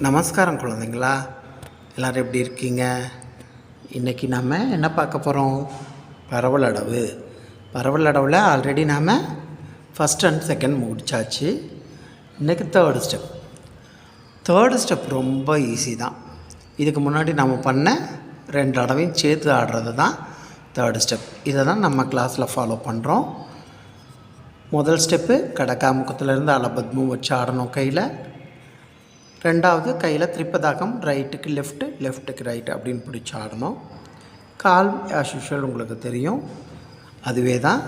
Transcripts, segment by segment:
நமஸ்காரம் குழந்தைங்களா, எல்லோரும் எப்படி இருக்கீங்க? இன்றைக்கி நாம் என்ன பார்க்க போகிறோம்? பரவலடவு. பரவலடவில் ஆல்ரெடி நாம் ஃபஸ்ட் அண்ட் செகண்ட் முடித்தாச்சு. இன்றைக்கி தேர்டு ஸ்டெப் ரொம்ப ஈஸி தான். இதுக்கு முன்னாடி நம்ம பண்ண 2 தடவையும் சேர்த்து ஆடுறது தான் தேர்டு ஸ்டெப். இதை தான் நம்ம கிளாஸில் ஃபாலோ பண்ணுறோம். முதல் ஸ்டெப்பு கடக்காமுக்கத்துலேருந்து அலபத்மு வச்சு ஆடணும் கையில். ரெண்டாவது கையில் திரிப்பதாகம், ரைட்டுக்கு லெஃப்ட்டு, லெஃப்ட்டுக்கு ரைட்டு அப்படின்னு பிடிச்சி ஆடணும். கால் ஆஸ் யூஷுவல் உங்களுக்கு தெரியும். அதுவே தான்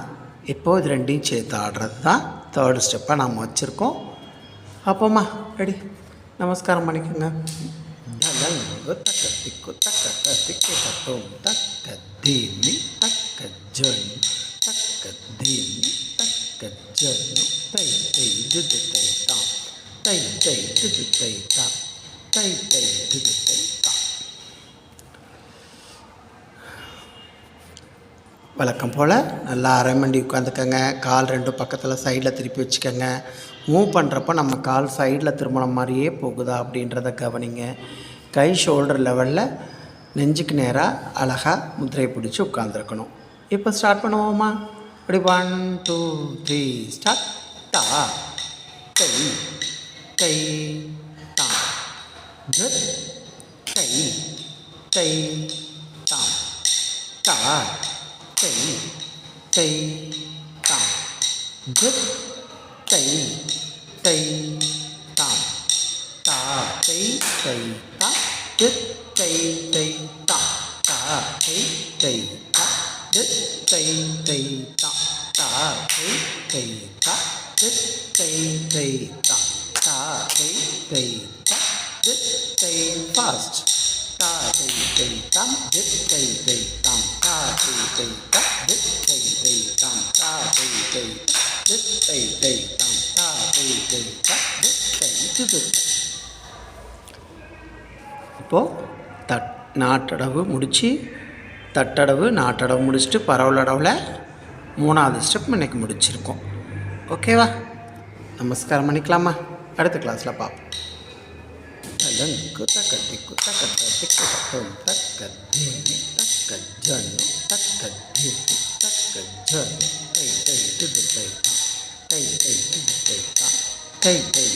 இப்போது இது ரெண்டையும் சேர்த்து ஆடுறது தான் தேர்டு ஸ்டெப்பாக நாம் வச்சுருக்கோம். அப்போம்மா ரெடி, நமஸ்காரம் பண்ணிக்கோங்க. தக்க திக்கு தக்க திக்கு தத்தோம் தக்க தீனி தக்க ஜனு தக்க தீனி தக்க ஜனு தை தை துது தை தாம் தை தை துது தை தாம் தை தை துது தை தாம். வழக்கம் போல் நல்லா அரைமண்டி உட்காந்துக்கங்க. கால் 2 பக்கத்தில் சைடில் திருப்பி வச்சுக்கோங்க. மூவ் பண்ணுறப்போ நம்ம கால் சைடில் திரும்பின மாதிரியே போகுதா அப்படின்றத கவனிங்க. கை ஷோல்டர் லெவலில் நெஞ்சுக்கு நேராக அழகாக முத்திரை பிடிச்சி உட்காந்துருக்கணும். இப்போ ஸ்டார்ட் பண்ணுவோமா? அப்படி 1 2 3 ஸ்டார்ட். டா கை கை தா கை கை கை தா டா கை கை தா கை கை தா டா கை கை தா கை கை தா டா கை கை தா கை கை தா டா கை கை தா கை கை தா டா கை கை தா கை ஃபாஸ்ட் டா கை கை தாம் கை கை தாம் டா கை கை தா கை கை தாம் டா கை கை கை கை தாம் டா கை கை தா கை துது. இப்போது நாட்டடவு முடித்து தட்டடவு நாட்டடவு முடிச்சுட்டு பரவலடவில் 3வது ஸ்டெப் இன்றைக்கி முடிச்சிருக்கோம். ஓகேவா? நமஸ்காரம் பண்ணிக்கலாமா? அடுத்த கிளாஸில் பார்ப்போம். தக்க திக்கு தக்க திக்கு தத்தோம் தக்க தீனி தக்க ஜனு தக்க தீனி தக்க ஜனு தை தை துது தை தாம் தை தை துது தை தாம் தை தை